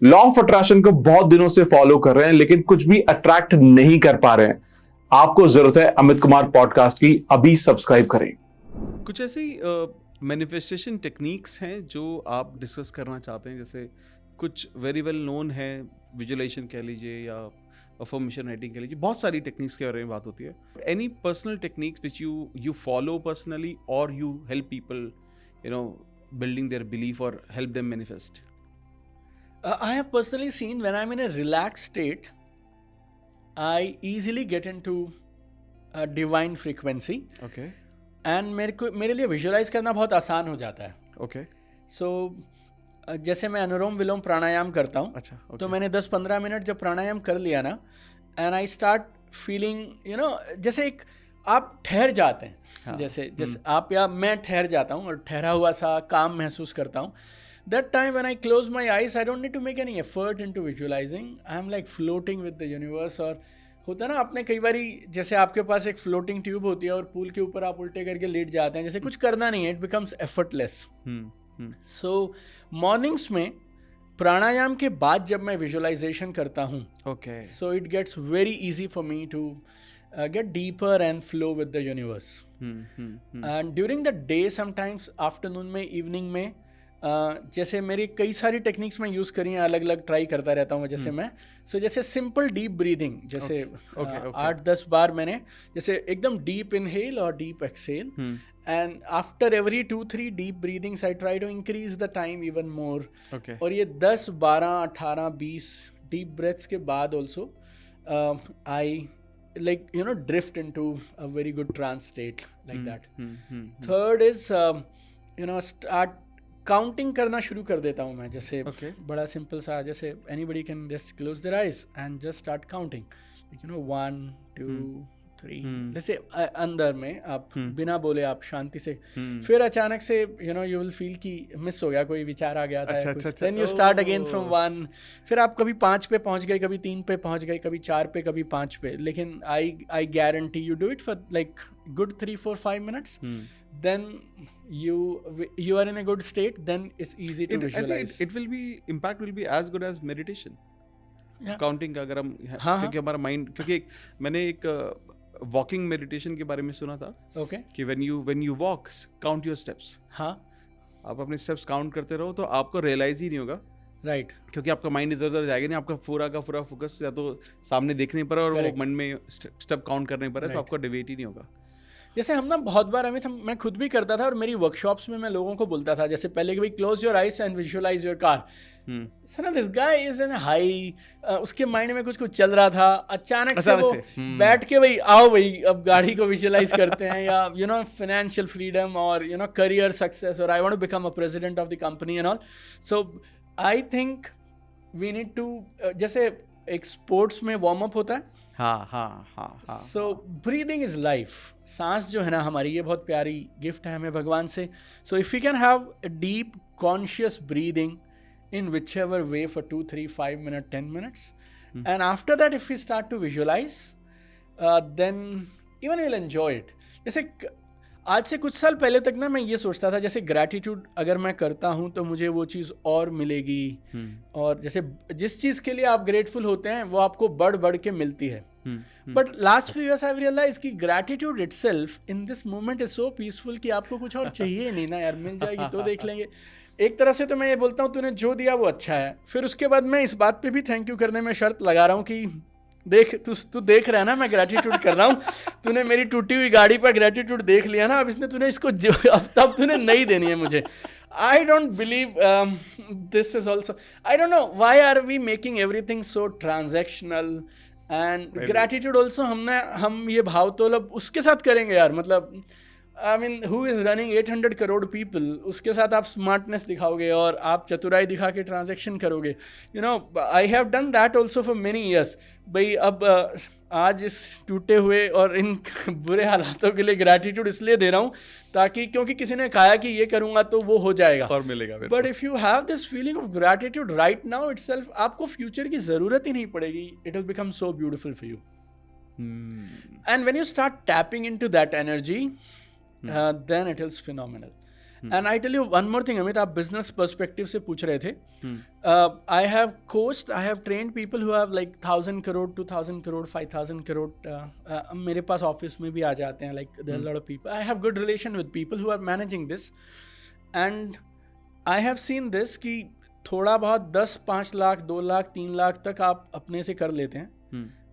Law of attraction को बहुत दिनों से फॉलो कर रहे हैं लेकिन कुछ भी अट्रैक्ट नहीं कर पा रहे हैं। आपको जरूरत है अमित कुमार पॉडकास्ट की, अभी सब्सक्राइब करें। कुछ ऐसी मैनिफेस्टेशन टेक्निक्स हैं जो आप डिस्कस करना चाहते हैं? जैसे कुछ वेरी वेल नोन है, विजुअलाइजेशन कह लीजिए या अफर्मेशन राइटिंग कह लीजिए, बहुत सारी टेक्निक्स के बारे में बात होती है। Any personal techniques which you follow personally or you help people building their belief or help them manifest? I have personally seen when I'm in a relaxed state, I easily get into a divine frequency. Okay And मेरे लिए visualise करना बहुत आसान हो जाता है. Okay So जैसे मैं अनुलोम विलोम प्राणायाम करता हूँ, अच्छा okay. तो मैंने 10-15 मिनट जब प्राणायाम कर लिया ना, एंड आई स्टार्ट फीलिंग जैसे एक आप ठहर जाते हैं. हाँ. जैसे आप या मैं ठहर जाता हूँ और ठहरा हुआ सा काम महसूस करता हूँ. That time when I close my eyes, I don't need to make any effort into visualizing. I'm like floating with the universe. और होता है ना, आपने कई बारी जैसे आपके पास एक फ्लोटिंग ट्यूब होती है और पूल के ऊपर आप उल्टे करके लेट जाते हैं, जैसे कुछ करना नहीं है, it becomes effortless. So mornings में प्राणायाम के बाद जब मैं विजुअलाइजेशन करता हूँ, okay so it gets very easy for me to get deeper and flow with the universe. And during the day sometimes afternoon में, इवनिंग में, जैसे मेरी कई सारी टेक्निक्स मैं यूज़ करी हैं, अलग अलग ट्राई करता रहता हूँ जैसे मैं. जैसे सिंपल डीप ब्रीदिंग, जैसे 8-10 बार मैंने जैसे एकदम डीप इनहेल और deep exhale, and after every 2-3 deep breathings I try to increase the time even more. और ये 10, 12, 18, 20 डीप ब्रेथ्स के बाद also I drift into a very good trance state like that. Third is start counting करना शुरू कर देता हूँ मैं. जैसे बड़ा सिंपल सा, जैसे anybody can just close their eyes and just start counting, 1, 2, 3. जैसे अंदर में आप बिना बोले आप शांति से, फिर अचानक से यू विल फील कि मिस हो गया, कोई विचार आ गया था, then you start again from 1. फिर आप कभी 5 पे पहुंच गए, कभी 3 पे पहुंच गए, कभी 4 पे, कभी 5 पे. लेकिन I guarantee you do it for like good 3-4-5 minutes. Then you are in a good state, then it's easy to visualize. Impact will be as good as meditation. Yeah. Counting का अगर हम क्योंकि हमारा माइंड, क्योंकि मैंने एक walking meditation के बारे में सुना था. Okay. कि when you walk, count your steps. हाँ. आप अपने स्टेप्स काउंट करते रहो तो आपको रियलाइज ही नहीं होगा. राइट. क्योंकि आपका माइंड इधर उधर जाएगा नहीं, आपका पूरा का पूरा फोकस या तो सामने देखने पर और वो मन में स्टेप काउंट करने पर है, तो आपको डिबेट ही नहीं होगा. जैसे हम ना बहुत बार अमित, मैं खुद भी करता था और मेरी वर्कशॉप्स में मैं लोगों को बोलता था, जैसे पहले कि भाई close your eyes and visualise your car. This guy is in high, उसके माइंड में कुछ चल रहा था, अचानक से वो बैठ के भाई आओ भाई अब गाड़ी को विजुअलाइज करते हैं, या फाइनेंशियल फ्रीडम और करियर सक्सेस, और I want to become a president of the company and all. So I think we need to, जैसे एक स्पोर्ट्स में वार्म अप होता है, सो ब्रीदिंग इज लाइफ. सांस जो है ना हमारी, ये बहुत प्यारी गिफ्ट है हमें भगवान से. So if you can have a deep conscious breathing in whichever way for 2, 3, 5 minutes, 10 minutes, and after that if we start to visualize, then even we'll enjoy it. जैसे आज से कुछ साल पहले तक ना मैं ये सोचता था, जैसे ग्रैटिट्यूड अगर मैं करता हूँ तो मुझे वो चीज़ और मिलेगी, और जैसे जिस चीज़ के लिए आप ग्रेटफुल होते हैं वो आपको बढ़ बढ़ के मिलती है. But last few years I have realised कि gratitude itself in this moment is so peaceful कि आपको कुछ और चाहिए नहीं ना यार, मिल जाएगी तो देख लेंगे. एक तरफ से तो मैं ये बोलता हूँ तूने जो दिया वो अच्छा है, फिर उसके बाद मैं इस बात पे भी थैंक यू करने में शर्त लगा रहा हूँ कि देख तू देख रहा है ना मैं ग्रैटिट्यूड कर रहा हूँ, तूने मेरी टूटी हुई गाड़ी पर ग्रैटिट्यूड देख लिया ना, अब तूने इसको अब तूने नहीं देनी है मुझे. I don't believe this is also, I don't know why are we making everything so transactional, and gratitude also हम ये भाव तोल उसके साथ करेंगे यार, मतलब I mean who is running 800 crore people, उसके साथ आप स्मार्टनेस दिखाओगे और आप चतुराई दिखा के ट्रांजैक्शन करोगे. I have done that also for many years. भाई अब आज इस टूटे हुए और इन बुरे हालातों के लिए ग्रैटिट्यूड इसलिए दे रहा हूँ ताकि, क्योंकि किसी ने कहा कि ये करूँगा तो वो हो जाएगा और मिलेगा. But if you have this feeling of gratitude right now itself, आपको फ्यूचर की ज़रूरत ही नहीं पड़ेगी. It will become so beautiful for you. And when you start tapping into that energy, then it is phenomenal. And I tell you one more thing Amit, आप business perspective से पूछ रहे थे. I have coached, I have trained people who have like 1,000 crore 2,000 crore 5,000 crore. मेरे पास office में भी आ जाते हैं, like there are lot of people. I have good relation with people who are managing this, and I have seen this कि थोड़ा बहुत 10, 5 लाख 2 लाख 3 लाख तक आप अपने से कर लेते हैं.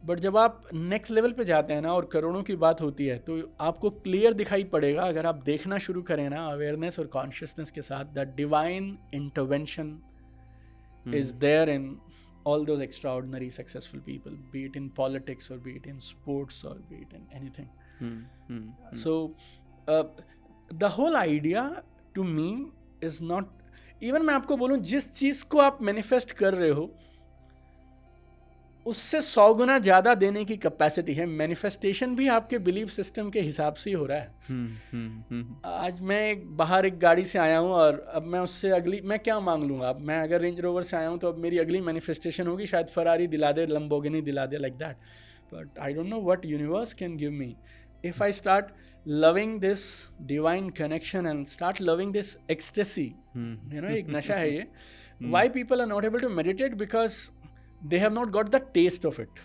बट जब आप नेक्स्ट लेवल पे जाते हैं ना और करोड़ों की बात होती है, तो आपको क्लियर दिखाई पड़ेगा अगर आप देखना शुरू करें ना अवेयरनेस और कॉन्शियसनेस के साथ, that divine intervention is there in all those extraordinary successful people, be it in politics or be it in sports or be it in anything. So the whole idea to me is not, even मैं आपको बोलूँ जिस चीज़ को आप manifest कर रहे हो उससे 100 गुना ज़्यादा देने की कैपेसिटी है. मैनिफेस्टेशन भी आपके बिलीफ सिस्टम के हिसाब से ही हो रहा है. आज मैं बाहर एक गाड़ी से आया हूँ और अब मैं उससे अगली, मैं क्या मांग लूँगा. अब मैं अगर रेंज रोवर से आया हूँ तो अब मेरी अगली मैनिफेस्टेशन होगी शायद फरारी दिला दे, लंबोर्गिनी दिला दे, like that. But I don't know what universe can give me if I start loving this divine connection and start loving this ecstasy. You know, एक नशा है ये. Why people are not able to meditate? Because they have not got the taste of it.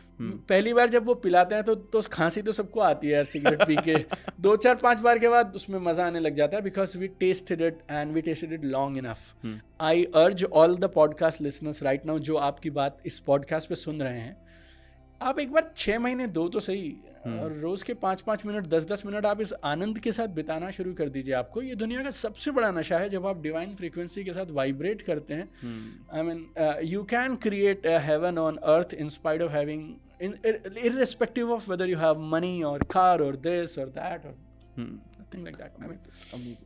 पहली बार जब वो पिलाते हैं तो खांसी तो सबको आती है यार सिगरेट पी के. 2, 4, 5 बार के बाद उसमें मज़ा आने लग जाता है, because we tasted it and we tasted it long enough. I urge all the podcast listeners right now जो आपकी बात इस podcast पे सुन रहे हैं, आप एक बार 6 महीने दो तो सही, और रोज के 5-5 मिनट 10-10 मिनट आप इस आनंद के साथ बिताना शुरू कर दीजिए. आपको ये दुनिया का सबसे बड़ा नशा है जब आप डिवाइन फ्रीक्वेंसी के साथ वाइब्रेट करते हैं. I mean you can create a heaven on earth in spite of having, irrespective of whether you have money or car or this or that or nothing like that. I mean,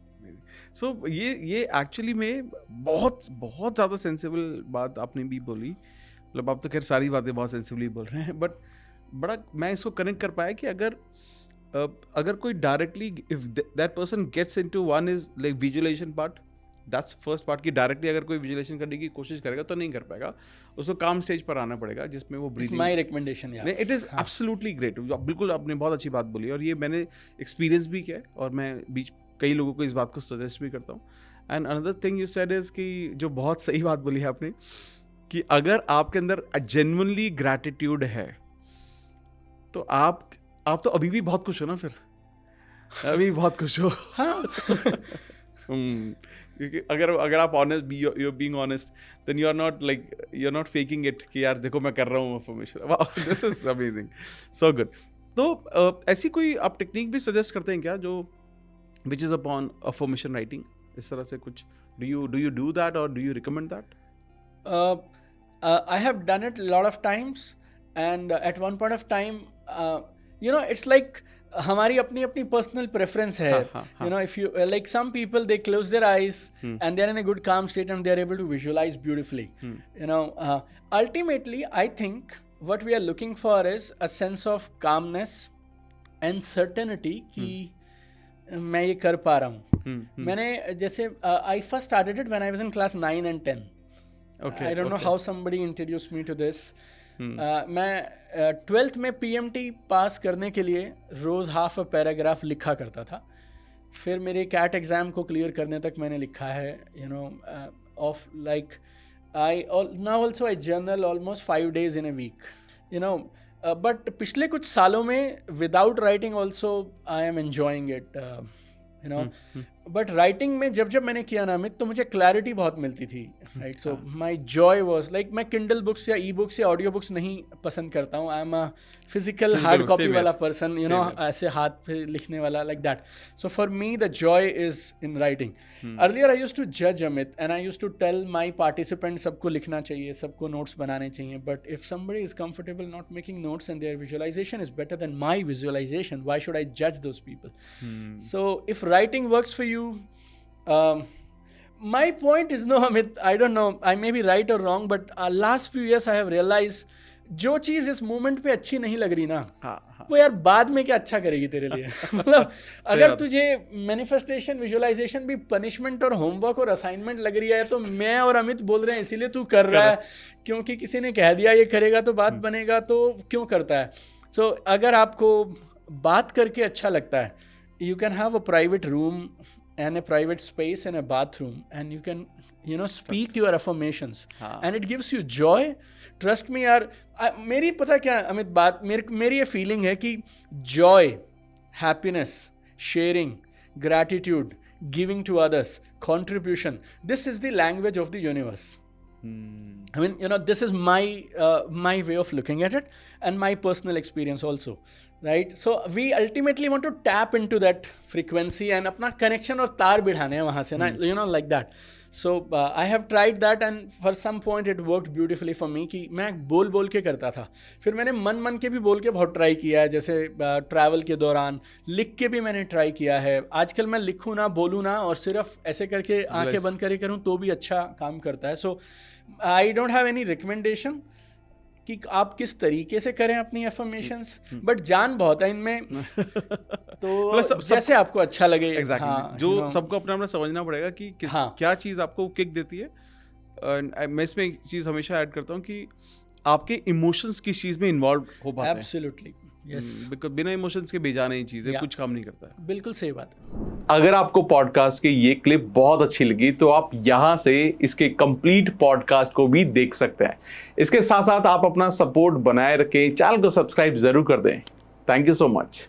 so ये actually में बहुत बहुत ज़्यादा sensible बात आपने भी बोली. मतलब आप तो खैर सारी बातें बहुत सेंसिबली बोल रहे हैं, बट बड़ा मैं इसको कनेक्ट कर पाया कि अगर कोई directly, if that person gets into one is like visualisation part, that's first part, कि डायरेक्टली अगर कोई विजुअलाइजेशन करने की कोशिश करेगा तो नहीं कर पाएगा. उसको काम स्टेज पर आना पड़ेगा जिसमें वो breathing. My recommendation. It is absolutely great. बिल्कुल आपने बहुत अच्छी बात बोली और ये मैंने एक्सपीरियंस भी किया है और मैं बीच कई लोगों को इस बात को सजेस्ट भी करता हूँ. And another thing you said is कि जो बहुत सही बात बोली है आपने, कि अगर आपके अंदर जेन्युइनली ग्रैटिट्यूड है तो आप तो अभी भी बहुत खुश हो ना. फिर अभी बहुत खुश हो. क्योंकि अगर आप honest, you are being honest, then you are not faking it कि यार देखो मैं कर रहा हूँ affirmation. This is amazing, so good. तो ऐसी कोई आप टेक्निक भी सजेस्ट करते हैं क्या जो which is upon affirmation writing, इस तरह से कुछ? डू यू डू दैट और do you recommend that? I have done it a lot of times, and at one point of time, you know, it's like हमारी अपनी personal preference है. You know, if you like some people, they close their eyes and they're in a good calm state and they're able to visualize beautifully. You know, ultimately, I think what we are looking for is a sense of calmness and certainty कि मैं ये कर पा रहा हूँ. मैंने जैसे I first started it when I was in class 9 and 10. I don't know how somebody introduced me to this. मैं 12th में PMT पास करने के लिए रोज़ हाफ अ पैराग्राफ लिखा करता था. फिर मेरे कैट एग्ज़ाम को क्लियर करने तक मैंने लिखा है. You know, of like I now also I journal almost 5 days in a week. You know, but पिछले कुछ सालों में without writing also I am enjoying it. You know, but writing में जब मैंने किया ना अमित, तो मुझे क्लैरिटी बहुत मिलती थी. Right, so my joy was like, मैं किंडल बुक्स या ई बुक्स या ऑडियो बुक्स नहीं पसंद करता हूँ. I am a physical hard copy वाला पर्सन, यू नो, ऐसे हाथ पे लिखने वाला, like that. So for me the joy is in writing. Earlier I used to जज Amit and I used to tell my participant सबको लिखना चाहिए, सबको नोट्स बनाने चाहिए. But if somebody is comfortable not making notes and their visualisation is better than my visualisation, why should I जज those people? So if writing works for you, my point is, no Amit, I don't know, I may be right or wrong, but last few years I have realized जो चीज़ इस moment पे अच्छी नहीं लग रही ना, वो यार बाद में क्या अच्छा करेगी तेरे लिए. मतलब अगर तुझे मैनिफेस्टेशन, विजुअलाइजेशन भी पनिशमेंट और होमवर्क और असाइनमेंट लग रही है, तो मैं और अमित बोल रहे हैं इसीलिए तू कर रहा है, क्योंकि किसी ने कह दिया ये करेगा तो बात बनेगा, तो क्यों करता है. सो अगर आपको बात करके अच्छा लगता है, you can have a private room and a private space in a bathroom, and you can, you know, speak your affirmations, and it gives you joy. Trust me यार, मेरी पता क्या अमित बात, मेरी ये फीलिंग है कि joy, happiness, sharing, gratitude, giving to others, contribution, this is the language of the universe. I mean, you know, this is my way of looking at it, and my personal experience also, right? So we ultimately want to tap into that frequency and अपना connection और तार बिठाने हैं वहाँ से ना, you know, like that. So I have tried that, and for some point it worked beautifully for me कि मैं बोल के करता था. फिर मैंने मन के भी बोल के बहुत ट्राई किया है, जैसे ट्रैवल के दौरान लिख के भी मैंने ट्राई किया है. आजकल मैं लिखूँ ना, बोलूँ ना, और सिर्फ ऐसे करके आंखें बंद करके करूँ तो भी अच्छा काम करता है. So I don't have any recommendation कि आप किस तरीके से करें अपनी affirmations, बट जान बहुत है इनमें, तो जैसे आपको अच्छा लगे. Exactly. हाँ, जो you know, सबको अपना समझना पड़ेगा कि क्या चीज़ आपको किक देती है. मैं इसमें एक चीज़ हमेशा ऐड करता हूँ कि आपके इमोशंस किस चीज़ में इन्वॉल्व हो पाते हैं. Absolutely. Yes. बिकॉज बिना इमोशंस के भेजा नहीं चीज़ें कुछ काम नहीं करता है. बिल्कुल सही बात है. अगर आपको पॉडकास्ट की ये क्लिप बहुत अच्छी लगी तो आप यहाँ से इसके कंप्लीट पॉडकास्ट को भी देख सकते हैं. इसके साथ साथ आप अपना सपोर्ट बनाए रखें, चैनल को सब्सक्राइब जरूर कर दें. Thank you so much.